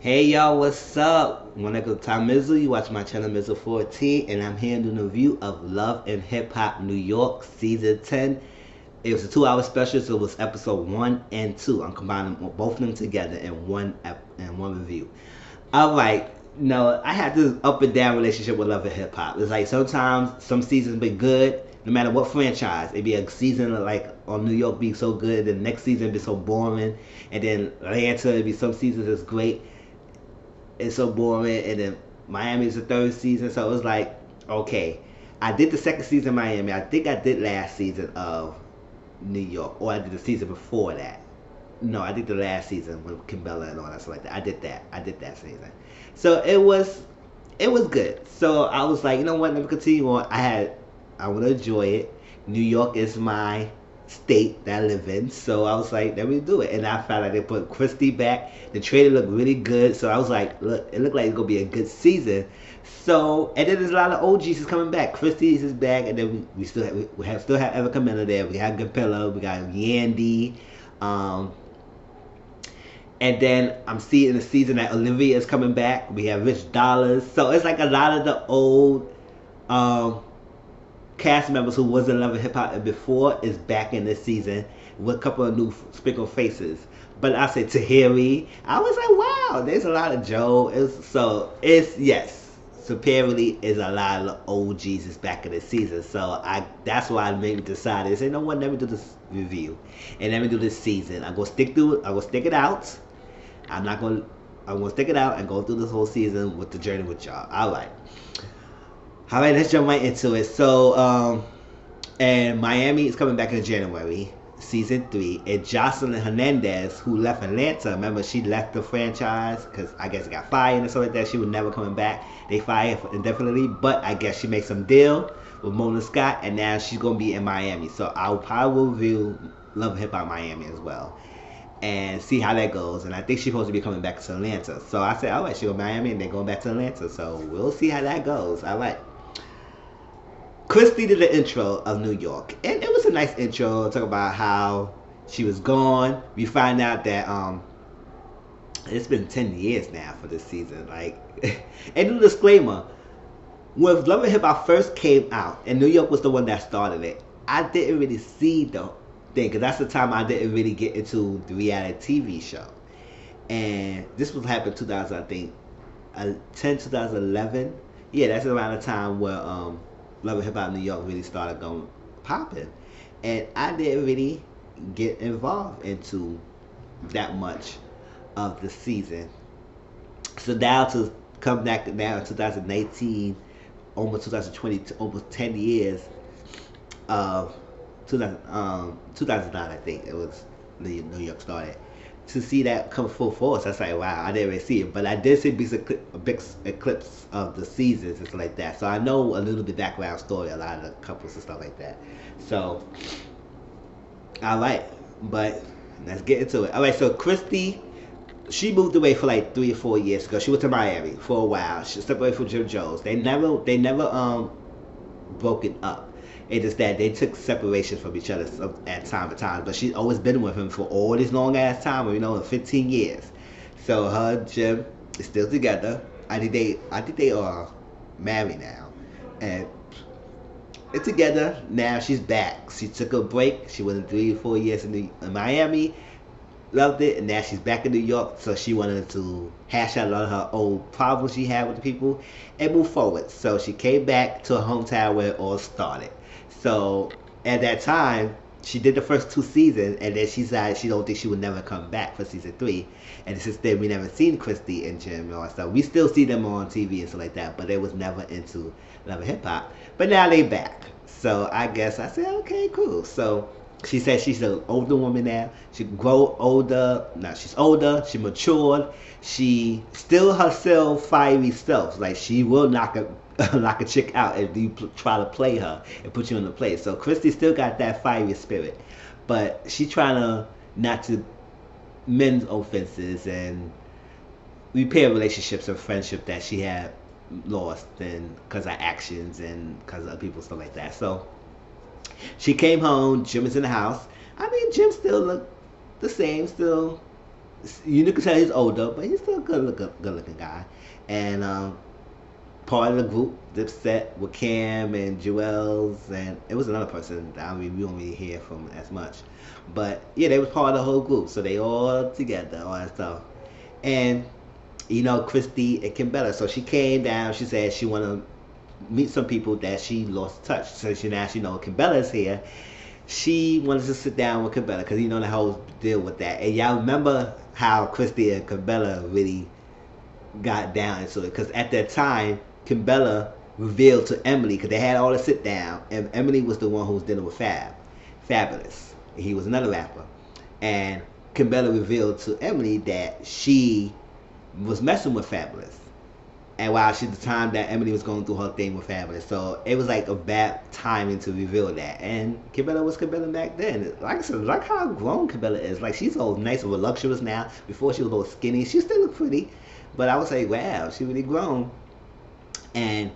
Hey y'all, what's up? Wanna go to Mizzle? You watch my channel Mizzle 14, and I'm here doing a review of Love and Hip Hop New York Season 10. It was a 2 hour special, so it was episode 1 and 2. I'm combining both of them together in one review. Alright, no, I had this up and down relationship with Love and Hip Hop. It's like sometimes some seasons be good, no matter what franchise. It'd be a season like on New York be so good, then the next season it'd be so boring, and then Atlanta it'd be some seasons is great, it's so boring. And then Miami is the third season, so it was like, okay, I did the second season of Miami. I think I did last season of New York, or I did the season before that. No, I did the last season with Kimbella and all that stuff like that. I did that. I did that season. So it was good. So I was like, you know what? Let me continue on. I want to enjoy it. New York is my state that I live in, so I was like, let me do it. And I found like they put Christy back. The trailer looked really good, so I was like, look, it looked like it's gonna be a good season. So, and then there's a lot of OGs is coming back. Christy's is back, and then we still have Eva Camilla there. We have Capella, we got Yandy. Um, and then I'm seeing the season that Olivia is coming back. We have Rich Dollars. So it's like a lot of the old um, cast members who was in Love and Hip Hop before is back in this season with a couple of new sprinkled faces. But I said Tahiri, I was like, wow, there's a lot of Joe. It's yes, superiorly is a lot of the OGs is back in the season. So that's why I made me decide. I said, you know what, let me do this review and let me do this season. I'm gonna stick through it. I'm gonna stick it out. I'm not gonna. I'm gonna stick it out and go through this whole season with the journey with y'all. All right, let's jump right into it. So, and Miami is coming back in January, season 3. And Jocelyn Hernandez, who left Atlanta, remember she left the franchise because I guess it got fired and stuff like that. She was never coming back. They fired her indefinitely, but I guess she made some deal with Mona Scott, and now she's gonna be in Miami. So I'll probably review Love and Hip Hop Miami as well and see how that goes. And I think she's supposed to be coming back to Atlanta. So I said, all right, she'll go to Miami and they're going back to Atlanta. So we'll see how that goes. All right. Christy did the intro of New York, and it was a nice intro. Talk about how she was gone. We find out that it's been 10 years now for this season. Like, and the disclaimer: when Love and Hip Hop first came out, and New York was the one that started it, I didn't really see the thing because that's the time I didn't really get into the reality TV show. And this was happened 2000, I think, 2011. Yeah, that's around the time where Love and Hip Hop New York really started going popping, and I didn't really get involved into that much of the season. So now to come back now in 2018, almost 2020, almost 10 years of 2009, I think it was New York started. To see that come full force, I was like, wow, I didn't really see it. But I did see a big eclipse of the seasons and stuff like that. So I know a little bit background story, a lot of the couples and stuff like that. So, all right, but let's get into it. All right, so Christy, she moved away for like 3 or 4 years ago. She went to Miami for a while. She stepped away from Jim Jones. They never broken up. It's just that they took separation from each other at time to time. But she's always been with him for all this long ass time, 15 years. So her and Jim is still together. I think they are married now, and they're together now. She's back. She took a break. She was in 3 or 4 years in Miami, loved it, and now she's back in New York. So she wanted to hash out a lot of her old problems she had with the people and move forward. So she came back to her hometown where it all started. So at that time, she did the first 2 seasons, and then she said she don't think she would never come back for season 3. And since then, we never seen Christy and Jim and all that stuff. We still see them on TV and stuff like that, but they was never into Love and Hip Hop. But now they back. So I guess I said, okay, cool. So she said she's an older woman now. She grow older. Now she's older. She matured. She still herself fiery self. Like she will knock a chick out if you try to play her and put you in the place. So Christy still got that fiery spirit, but she trying to not to mend offenses and repair relationships and friendship that she had lost and because of actions and because of people stuff like that. So she came home. Jim is in the house. I mean, Jim still looked the same, still You can tell he's older, but he's still a good looking guy. And part of the group, Dipset with Cam and Jewels, and it was another person that we don't really hear from as much. But yeah, they was part of the whole group, so they all together, all that stuff. And Christy and Kimbella. So she came down. She said she want to meet some people that she lost touch. So she know Kimbella's here. She wanted to sit down with Kimbella because the whole deal with that. And y'all remember how Christy and Kimbella really got down into it, because at that time Kimbella revealed to Emily, because they had all the sit down, and Emily was the one who was dealing with Fabulous. He was another rapper, and Kimbella revealed to Emily that she was messing with Fabulous, and while the time that Emily was going through her thing with Fabulous, so it was like a bad timing to reveal that. And Kimbella was Kimbella back then. Like I said, like how grown Kimbella is. Like she's all nice and voluptuous now. Before she was a little skinny, she still looked pretty, but I would say, wow, she really grown. And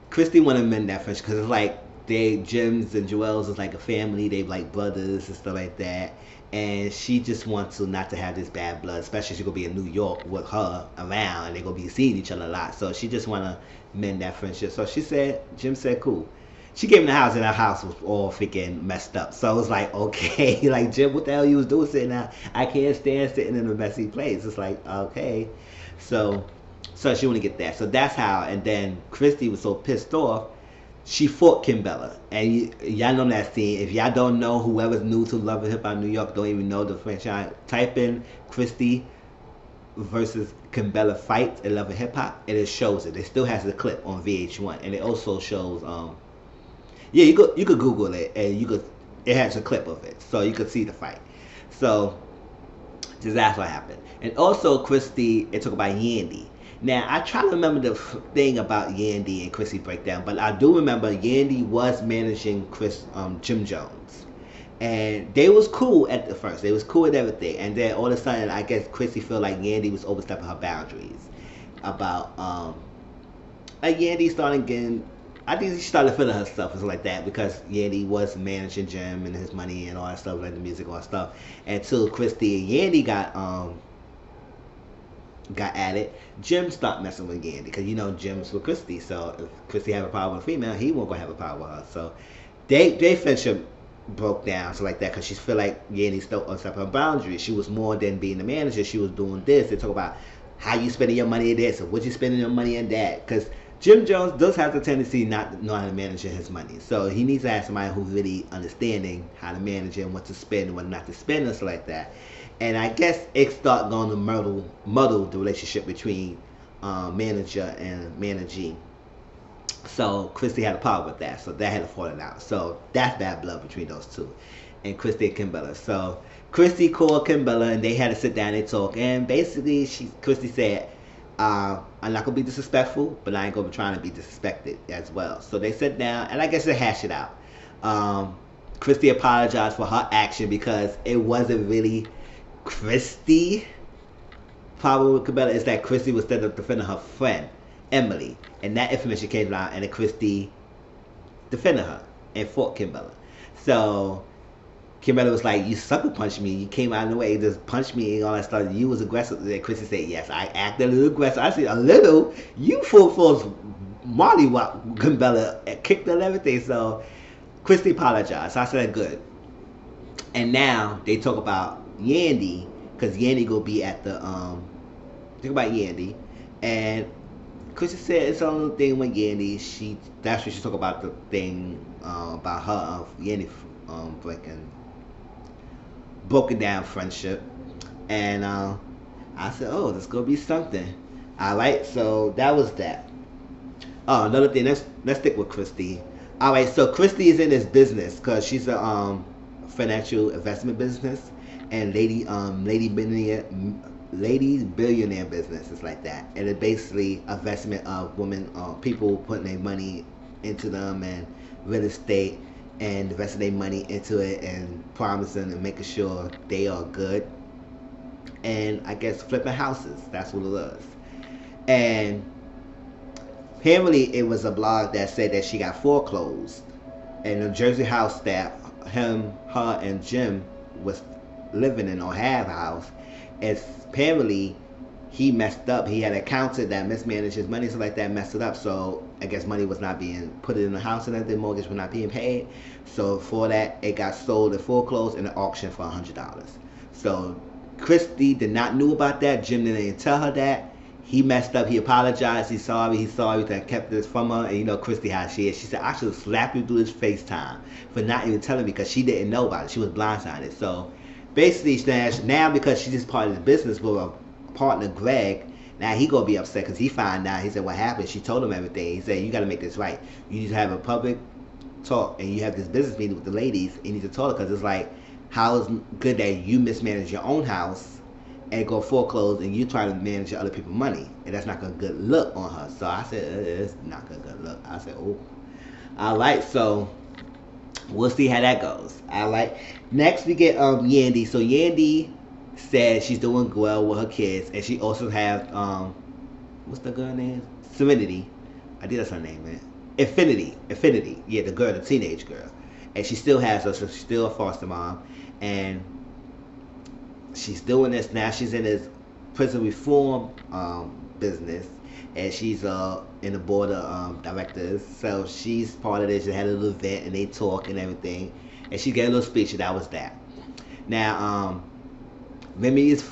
Christy wanted to mend that friendship because it's like Jims and Joel's is like a family. They like brothers and stuff like that. And she just wants to not to have this bad blood, especially she's gonna be in New York with her around, and they're gonna be seeing each other a lot. So she just wanna mend that friendship. So Jim said, cool. She came in the house, and her house was all freaking messed up. So it was like, okay, like Jim, what the hell you was doing sitting out? I can't stand sitting in a messy place. It's like, okay. So she wanna get that. So that's how. And then Christy was so pissed off, she fought Kimbella. And y'all know that scene. If y'all don't know, whoever's new to Love and Hip Hop New York, don't even know the franchise, type in Christy versus Kimbella fights in Love and Hip Hop, and it shows it. It still has the clip on VH1, and it also shows yeah, you could Google it, and it has a clip of it, so you could see the fight. So that's what happened. And also Christy, it talk about Yandy. Now, I try to remember the thing about Yandy and Chrissy breakdown, but I do remember Yandy was managing Jim Jones. And they was cool at the first. They was cool with everything. And then all of a sudden, I guess Chrissy felt like Yandy was overstepping her boundaries. About, like Yandy started getting, I think she started feeling herself and stuff like that, because Yandy was managing Jim and his money and all that stuff, like the music, all that stuff. Until Christy and Yandy got at it, Jim stopped messing with Yandy, because Jim's with Christy, so if Christy have a problem with a female, he won't gonna have a problem with her. So they friendship broke down, so like that, because she feel like Yandy still on top of her boundaries. She was more than being the manager. She was doing this. They talk about how you spending your money in this, or what you spending your money in that, because Jim Jones does have the tendency not to know how to manage his money. So he needs to have somebody who's really understanding how to manage it and what to spend and what not to spend and stuff like that. And I guess it started going to muddle the relationship between manager and managee. So Christy had a problem with that. So that had to fall out. So that's bad blood between those two. And Christy and Kimbella. So Christy called Kimbella, and they had to sit down and talk. And basically, Christy said, I'm not going to be disrespectful, but I ain't going to be trying to be disrespected as well. So they sat down, and I guess they hashed it out. Christy apologized for her action, because it wasn't really Christy. Problem with Kimbella is that Christy was instead of defending her friend Emily, and that information came out, and then Christy defended her and fought Kimbella. So Kimbella was like, you sucker punched me, you came out of the way, just punched me and all that stuff, you was aggressive. And Christy said, yes, I acted a little aggressive. I said, a little? You full force mollywop Kimbella and kicked her and everything. So Christy apologized. So I said, good. And now they talk about Yandy, because Yandy go be at the talk about Yandy, and Chrissy said it's a little thing with Yandy. That's when she talk about the thing about her Yandy broken down friendship, and I said, oh, this gonna be something. All right, so that was that. Oh, another thing. Let's stick with Christy. All right, so Christy is in this business because she's a financial investment business, and lady billionaire business is like that, and it's basically investment of women, people putting their money into them and real estate, and investing their money into it and promising and making sure they are good, and I guess flipping houses. That's what it was. And apparently it was a blog that said that she got foreclosed, and the Jersey house that her and Jim was living in, or have a house, And apparently he messed up. He had an accountant that mismanaged his money, so like that messed it up. So I guess money was not being put in the house and everything. Mortgage was not being paid. So for that, it got sold and foreclosed in an auction for $100. So Christy did not knew about that. Jim didn't tell her that. He messed up. He apologized. He's sorry that I kept this from her. And you know Christy how she is. She said I should slap you through this FaceTime for not even telling me because she didn't know about it. She was blindsided. So basically, now because she's just part of the business with her partner Greg, now he gonna be upset because he found out. He said what happened. She told him everything. He said you got to make this right. You need to have a public talk and you have this business meeting with the ladies. You need to talk because it's like how is good that you mismanage your own house and go foreclose and you try to manage other people's money, and that's not a good look on her. So I said it's not a good look. I said oh, all right. So we'll see how that goes. All right. Next we get Yandy. So Yandy said she's doing well with her kids, and she also has what's the girl name? Serenity. I think that's her name, man. Infinity. Yeah, the girl, the teenage girl, and she still has her, so she's still a foster mom, and she's doing this now. She's in this prison reform business, and she's in the board of directors. So she's part of this. They had a little event and they talk and everything, and she gave a little speech, and that was that. Now Remy is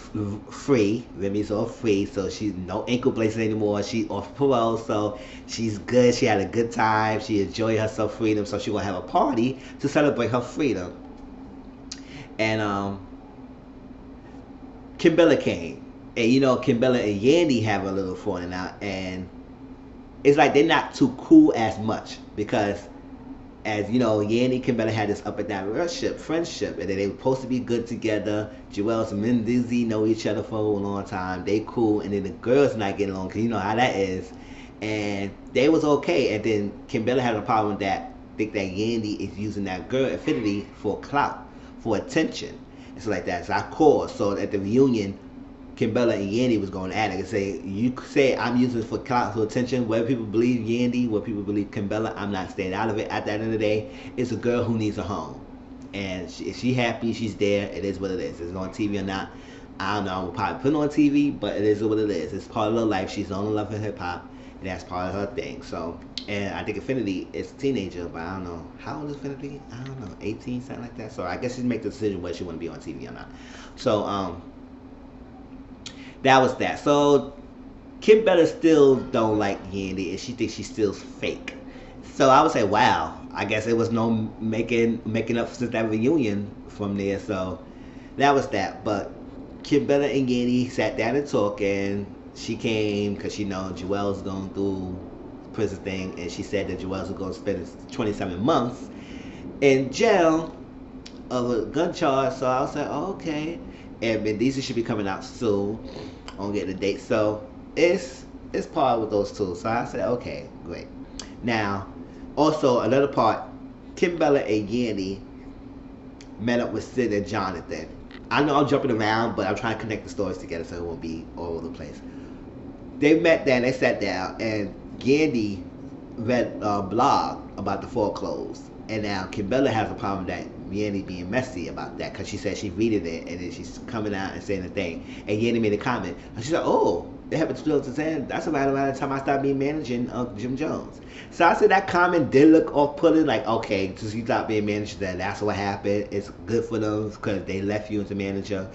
free. Remy's all free, so she's no ankle bracelet anymore. She's off parole, so she's good. She had a good time. She enjoyed herself freedom, so she's gonna have a party to celebrate her freedom. And Kimbella came, and you know Kimbella and Yandy have a little falling out, and it's like they're not too cool as much because, as you know, Yandy and Kimbella had this up and down friendship, and then they were supposed to be good together. Joelle and Mizzle know each other for a long time. They cool, and then the girls not getting along because you know how that is, and they was okay. And then Kimbella had a problem that think that Yandy is using that girl Infinity for clout, for attention. It's like that. So I called. So at the reunion, Kimbella and Yandy was going at it and say, you say I'm using it for clout, for attention. Whether people believe Yandy, whether people believe Kimbella, I'm not staying out of it. At the end of the day, it's a girl who needs a home. And if she happy, she's there. It is what it is. It's on TV or not, I don't know. I will probably put it on TV, but it is what it is. It's part of her life. She's only love for hip hop, and that's part of her thing. So, and I think Infinity is a teenager, but I don't know. How old is Infinity? I don't know. 18, something like that. So I guess she make the decision whether she want to be on TV or not. So, that was that. So Kim Bella still don't like Yandy, and she thinks she's still fake. So I would say, wow. I guess it was no making up since that reunion from there. So that was that. But Kim Bella and Yandy sat down and talked, and she came because she know Joelle's going through prison thing, and she said that Joelle's going to spend 27 months in jail of a gun charge. So I was like, oh, okay. And Mendiza should be coming out soon. I don't get the date. So it's part with those two. So I said, okay, great. Now, also another part, Kim Bella and Yandy met up with Sid and Jonathan. I know I'm jumping around, but I'm trying to connect the stories together so it won't be all over the place. They met there and they sat down, and Yandy read a blog about the foreclosed. And now Kim Bella has a problem that Yandy being messy about that because she said she reading it and then she's coming out and saying the thing. And Yandy made a comment. And she said, oh, it happened to 2010. That's around the time I started being managing Jim Jones. So I said that comment did look off-putting. Like, okay, since you stopped being manager, then that's what happened. It's good for them because they left you as a manager.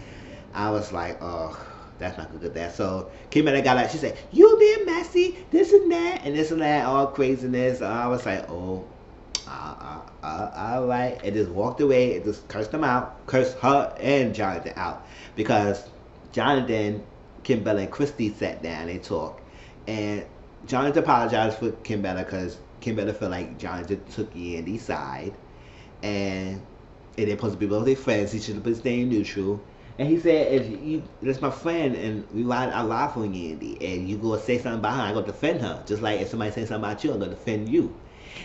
I was like, oh, that's not good at that. So Kim Bella got like, she said, you being messy, this and that, all craziness. I was like, oh. Alright, and just walked away and just cursed them out, cursed her and Jonathan out, because Jonathan, Kim Bella, and Christy sat down and they talked, and Jonathan apologized for Kim Bella because Kim Bella felt like Jonathan took Yandy's side, and they're supposed to be both their friends. He should have been staying neutral. And he said, if you, that's my friend, and we ride a lot for Yandy, and you go say something about her, I'm gonna defend her. Just like if somebody says something about you, I'm gonna defend you.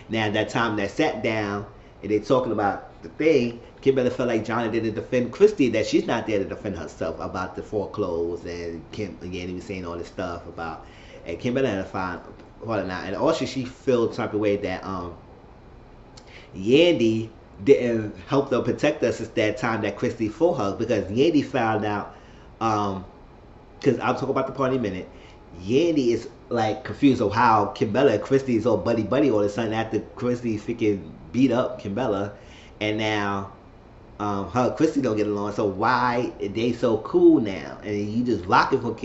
Now, that time they sat down and they talking about the thing, Kim Bella felt like Johnny didn't defend Christy, that she's not there to defend herself about the foreclosed, and Kim Yandy was saying all this stuff about, and Kim Bella had to find what or not. And also she felt the type of way that Yandy didn't help them protect us since that time that Christy fought her, because Yandy found out Because I'll talk about the party in a minute. Yandy is like confused of how Kimbella and Christy is all buddy buddy all of a sudden after Christy freaking beat up Kimbella, and now her and Christy don't get along. So why they so cool now? And you just rocking for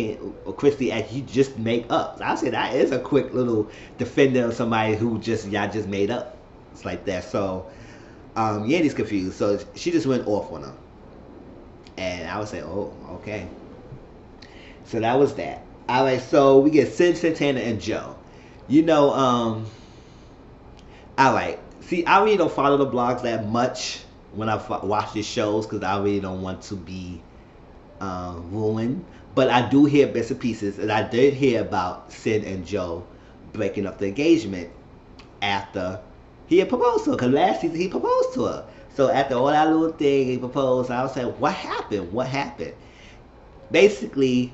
or Christy as you just make up. So I say that is a quick little defender of somebody who just y'all just made up. It's like that. So Yandy's confused. So she just went off on her, and I would say, oh, okay. So that was that. All right, so we get Sin, Santana, and Joe. You know, all right. See, I really don't follow the blogs that much when I watch these shows because I really don't want to be ruined. But I do hear bits and pieces, and I did hear about Sin and Joe breaking up the engagement after he had proposed to her. Because last season he proposed to her. So after all that little thing he proposed, I was like, what happened? What happened? Basically,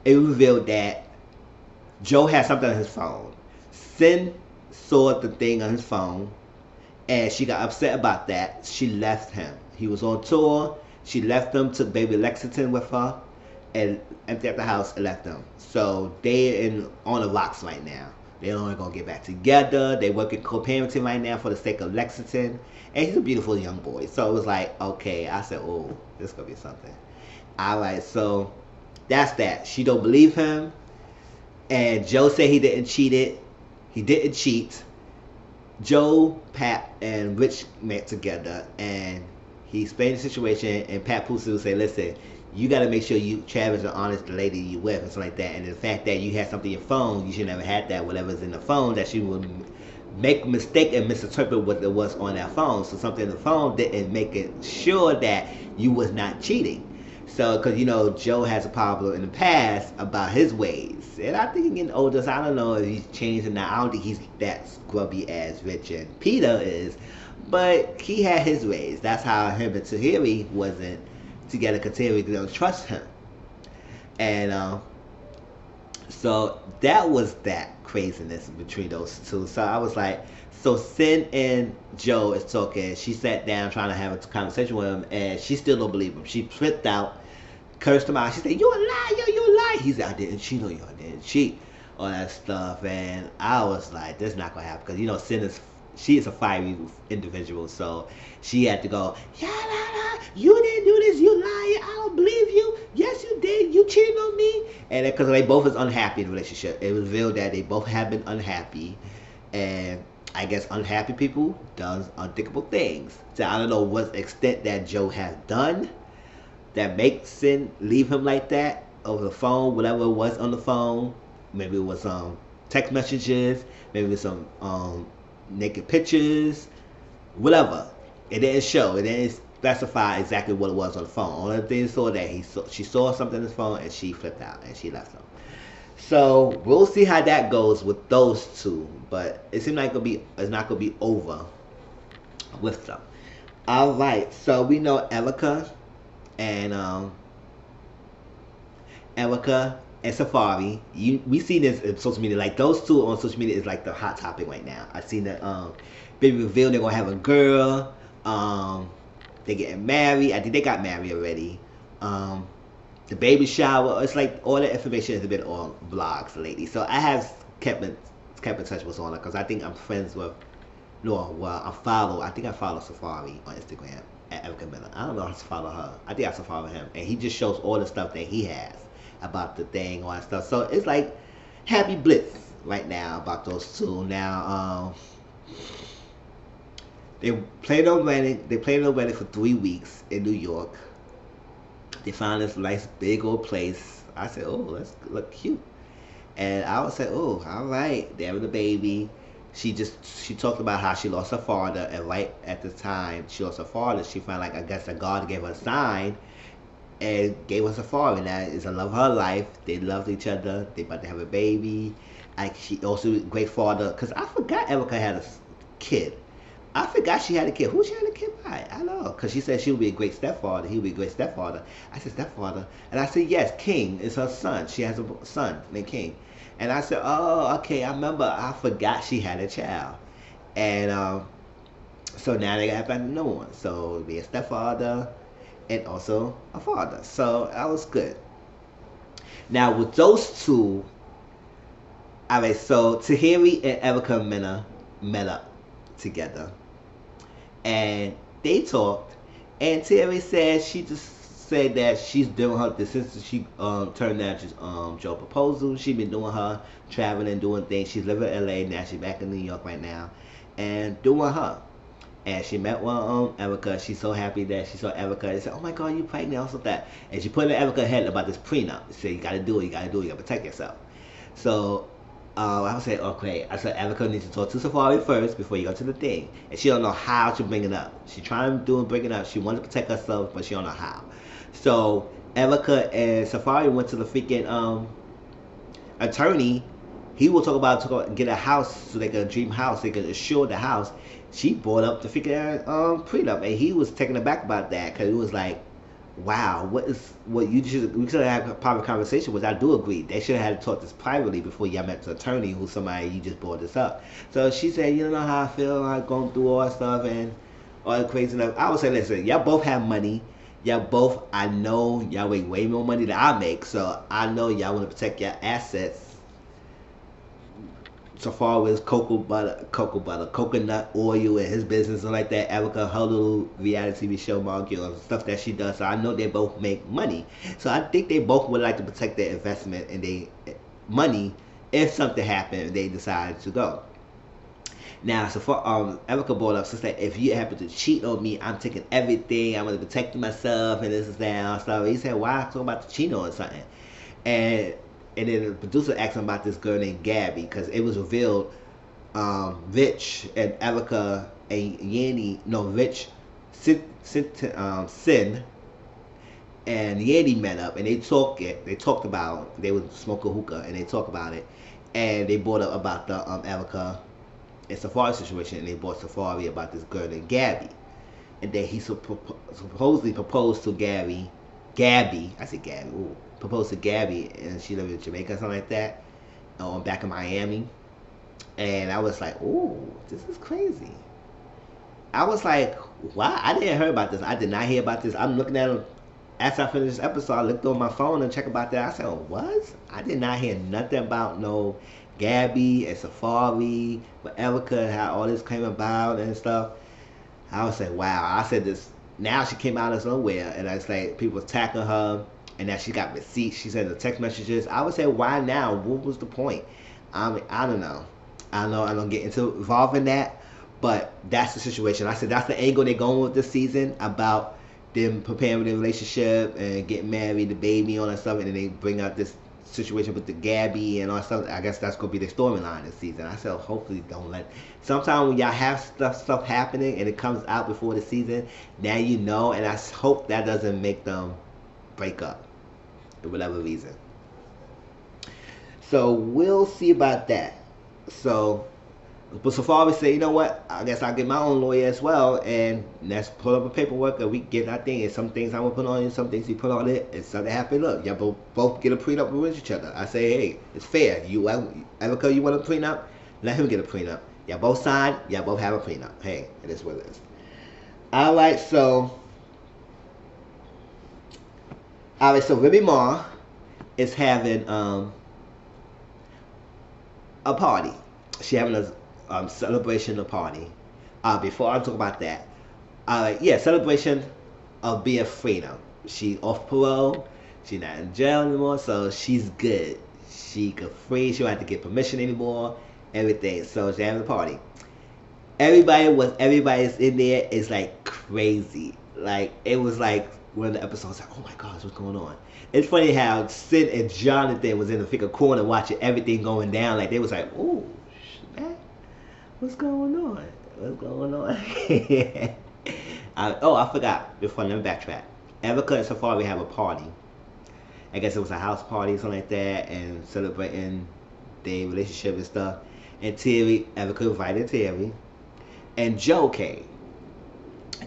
it revealed that Joe had something on his phone. Sin saw the thing on his phone, and she got upset about that. She left him. He was on tour. She left him to baby Lexington with her, and emptied out the house and left him. So they're on the rocks right now. They're only gonna get back together. They working co-parenting right now for the sake of Lexington, and he's a beautiful young boy. So it was like, okay. I said, oh, this is gonna be something. All right, so. That's that. She don't believe him. And Joe said he didn't cheat it. He didn't cheat. Joe, Pat, and Rich met together. And he explained the situation. And Pat Pusu said, listen, you got to make sure you, Travis, and honest the lady you with. And something like that. And the fact that you had something in your phone, you should never had that. Whatever's in the phone, that she would make a mistake and misinterpret what it was on that phone. So something in the phone didn't make it sure that you was not cheating. So, because, you know, Joe has a problem in the past about his ways. And I think he's getting older, so I don't know if he's changing now. I don't think he's that scrubby as Rich and Peter is. But he had his ways. That's how him and Tahiri wasn't together because Tahiri didn't trust him. And so that was that craziness between those two. So I was like, so Sin and Joe is talking. She sat down trying to have a conversation with him, and she still don't believe him. She flipped out, cursed him out. She said, "You a liar, you a liar." He said, "I didn't cheat on you. I didn't cheat." All that stuff, and I was like, "This is not gonna happen," because you know, she is a fiery individual, so she had to go, "Yeah, nah, you didn't do this. You liar. I don't believe you. Yes, you did. You cheated on me." And because they both is unhappy in the relationship, it was revealed that they both have been unhappy, and I guess unhappy people does unthinkable things. So I don't know what extent that Joe has done that makes Sin leave him like that over the phone, whatever it was on the phone. Maybe it was text messages, maybe it was some naked pictures, whatever. It didn't show. It didn't specify exactly what it was on the phone. Only thing saw that she saw something on his phone and she flipped out and she left him. So we'll see how that goes with those two, but it seems like it's not gonna be over with them. All right, so we know Erica and Safari. We see this in social media. Like those two on social media is like the hot topic right now. I seen that baby reveal they're gonna have a girl. They're getting married. I think they got married already. The baby shower. It's like all the information has been on blogs lately. So I have kept in touch with Sona because I think I'm friends with. No, well, I think I follow Safari on Instagram at Erica Miller. I don't know how to follow her. I think I should follow him, and he just shows all the stuff that he has about the thing, all that stuff. So it's like happy blitz right now about those two. Now, they played on wedding. They played on wedding for 3 weeks in New York. They found this nice big old place. I said, "Oh, let's look cute," and I would say, "Oh, all right." They're having a baby. She talked about how she lost her father, and right at the time she lost her father, she found like I guess that God gave her a sign and gave us a father. And that is the love of her life. They loved each other. They about to have a baby. Like she also a great father. Cause I forgot Erica had a kid. I forgot she had a kid. Who she had a kid by? I don't know. Because she said she would be a great stepfather. He would be a great stepfather. I said, stepfather? And I said, yes, King is her son. She has a son named King. And I said, oh, okay, I remember. I forgot she had a child. And so now they got a new one. So it would be a stepfather and also a father. So that was good. Now with those two, alright, so Tahiri and Erica met up together, and they talked. And Tahiri said she just said that she's doing her since she turned down Joe proposal. She been doing her traveling and doing things. She's living in LA now. She's back in New York right now, and doing her. And she met one Erica. She's so happy that she saw Erica and said, "Oh my God, you pregnant?" Also that, and she put in Erica's head about this prenup. She said, "You gotta do it. You gotta do it. You gotta protect yourself." So I would say, okay. I said Erica needs to talk to Safari first before you go to the thing, and she don't know how to bring it up. She trying to do and bring it up. She wants to protect herself, but she don't know how. So Erica and Safari went to the freaking attorney. He will talk about get a house so they can dream house. They can assure the house. She brought up the freaking prenup, and he was taken aback about that because it was like, wow, we should have a private conversation, which I do agree. They should have had to talk this privately before y'all met the attorney who's somebody you just brought this up. So she said, you don't know how I feel like going through all that stuff and all the crazy stuff. I would say, listen, y'all both have money. Y'all both, I know y'all make way more money than I make, so I know y'all want to protect your assets. So far as coconut oil and his business and like that, Erica, her little reality TV show market stuff that she does. So I know they both make money. So I think they both would like to protect their investment and their money if something happened and they decided to go. Now, so far, Erica brought up, sister, if you happen to cheat on me, I'm taking everything. I'm going to protect myself and this is that and stuff. He said, why talking about the cheating on something? And then the producer asked him about this girl named Gabby because it was revealed Rich and Erica and Rich, Sin and Yanni met up and they talked about, they would smoke a hookah and they talked about it, and they brought up about the Erica and Safari situation, and they brought Safari about this girl named Gabby, and then he supposedly proposed to Gabby, I said Gabby, ooh, proposed to Gabby, and she lived in Jamaica or something like that, back in Miami. And I was like, ooh, this is crazy. I was like, wow, I didn't hear about this. I did not hear about this. I'm looking at it after I finished this episode. I looked on my phone and checked about that. I said, oh, what? I did not hear nothing about no Gabby and Safari, but Erica, how all this came about and stuff. I was like, wow. I said this. Now she came out of nowhere, and it's like people attacking her. And that she got receipts. She said the text messages. I would say, why now? What was the point? I mean, I don't know. I don't get involved in that, but that's the situation. I said that's the angle they're going with this season, about them preparing their relationship and getting married, the baby, all that stuff, and then they bring out this situation with the Gabby and all that stuff. I guess that's gonna be the storyline this season. I said hopefully don't let. Sometimes when y'all have stuff happening and it comes out before the season, now you know, and I hope that doesn't make them break up for whatever reason. So we'll see about that. So, but Safari said, you know what? I guess I'll get my own lawyer as well, and let's pull up a paperwork and we get our thing. And some things I'm gonna put on you, some things you put on it, and something happen. Look, y'all both get a prenup with each other. I say, hey, it's fair. You Erica, you want a prenup? Let him get a prenup. Y'all both sign. Y'all both have a prenup. Hey, it is what it is. All right, so. Alright, so Remy Ma is having a party. She's having a celebration of party. Before I talk about that, celebration of being free now. She off parole. She's not in jail anymore, so she's good. She could free. She don't have to get permission anymore. Everything. So she's having a party. Everybody's in there is like crazy. Like it was like. One of the episodes, like, oh my gosh, what's going on? It's funny how Sid and Jonathan was in the freaking corner watching everything going down. Like they was like, oh, man, what's going on? What's going on? I forgot. Before, let me backtrack. Erica and Safari have a party. I guess it was a house party or something like that, and celebrating their relationship and stuff. And Erica invited Terry, and Joe came.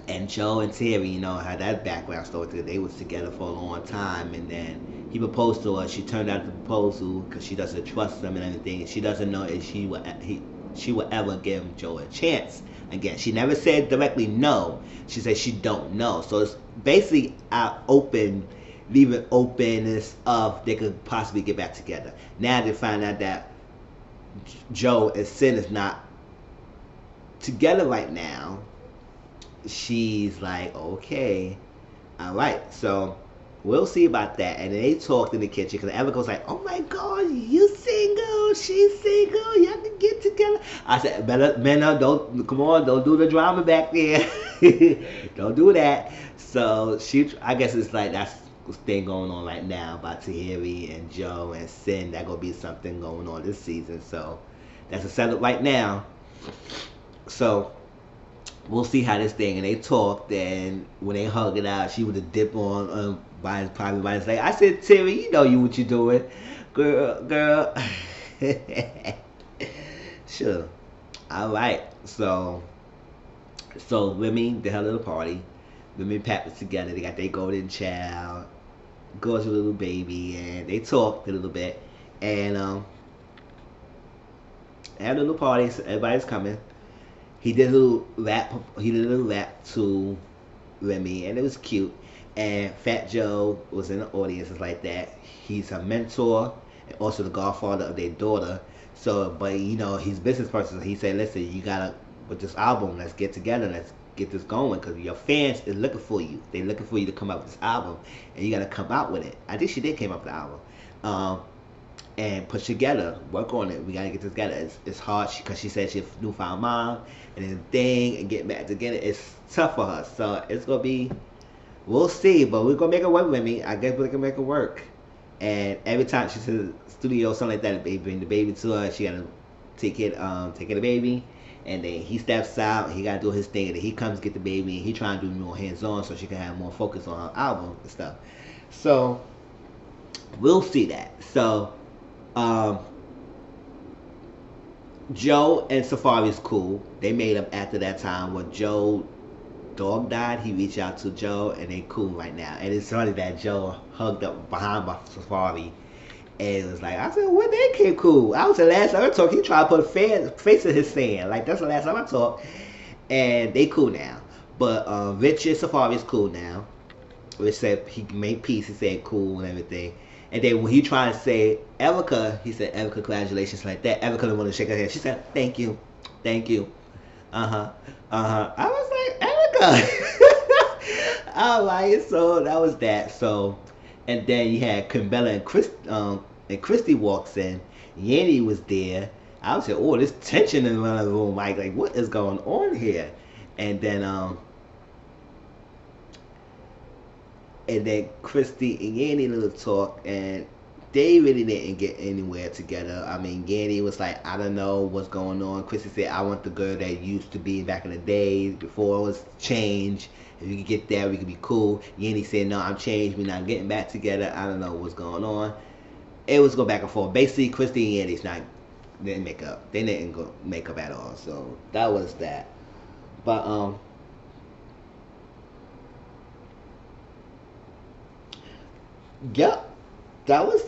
And Joe and Terry, had that background story. They was together for a long time, and then he proposed to her. She turned out the proposal because she doesn't trust him and everything. She doesn't know if she would ever give Joe a chance again. She never said directly no. She said she don't know. So it's basically an open leave it open and stuff. They could possibly get back together. Now they find out that Joe and Sin is not together right now. She's like, okay, all right. So we'll see about that. And then they talked in the kitchen because Erica's like, oh my God, you single, she's single, you have to get together. I said, better, man, don't, come on, don't do the drama back there. Don't do that. So I guess it's like that's thing going on right now about Tahiri and Joe and Sin. That gonna be something going on this season. So that's a setup right now. So we'll see how this thing. And they talked, and when they hug it out, she would have dipped on probably by his leg. I said, Terry, you know what you're doing, girl. Sure. All right. So Remy, they had a little party. Remy and Pat was together. They got their golden child, gorgeous little baby, and they talked a little bit. And had a little party. So everybody's coming. He did a little rap. He did a little rap to Remy, and it was cute. And Fat Joe was in the audience, it's like that. He's a mentor and also the godfather of their daughter. So, but you know, he's a business person. So he said, "Listen, you gotta with this album. Let's get together. Let's get this going because your fans is looking for you. They're looking for you to come out with this album, and you gotta come out with it." I think she did came up with the album. And put together, work on it. We gotta get this together. It's hard because she said she's a newfound mom and then thing and getting back together. It's tough for her, so it's gonna be. We'll see, but we're gonna make it work with me. I guess we can make it work. And every time she's in the studio, something like that, they bring the baby to her. She gotta take care of the baby, and then he steps out. He gotta do his thing, and then he comes get the baby, and he trying to do more hands-on so she can have more focus on her album and stuff. So we'll see that. So. Joe and Safari's cool. They made up after that time when Joe dog died. He reached out to Joe and they cool right now. And it's funny that Joe hugged up behind my Safari and it was like, I said, when they came cool? I was the last time I talked. He tried to put a face in his sand. Like that's the last time I talked. And they cool now. But Richard Safari's cool now. Rich said he made peace. He said cool and everything. And then when he tried to say Erica, he said, Erica, congratulations, like that. Erica didn't want to shake her hand. She said, thank you. Thank you. I was like, Erica. All right, so that was that. So, and then you had Kimbella and Christy walks in. Yanni was there. I was like, oh, there's tension in the room. Like, what is going on here? And then Christy and Yanni little talk, and they really didn't get anywhere together. I mean, Yanni was like, I don't know what's going on. Christy said, I want the girl that used to be back in the days before it was changed. If we could get there, we could be cool. Yanni said, no, I'm changed. We're not getting back together. I don't know what's going on. It was going back and forth. Basically, Christy and Yanni's didn't make up. They didn't go make up at all. So that was that. But yep, that was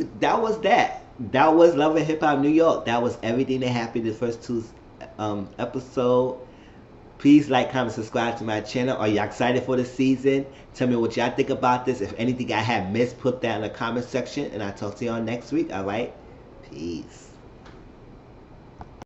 that. That was Love and Hip Hop New York. That was everything that happened in the first two episodes. Please like, comment, subscribe to my channel. Are you excited for the season? Tell me what y'all think about this. If anything I have missed, put that in the comment section, and I'll talk to y'all next week. All right, peace.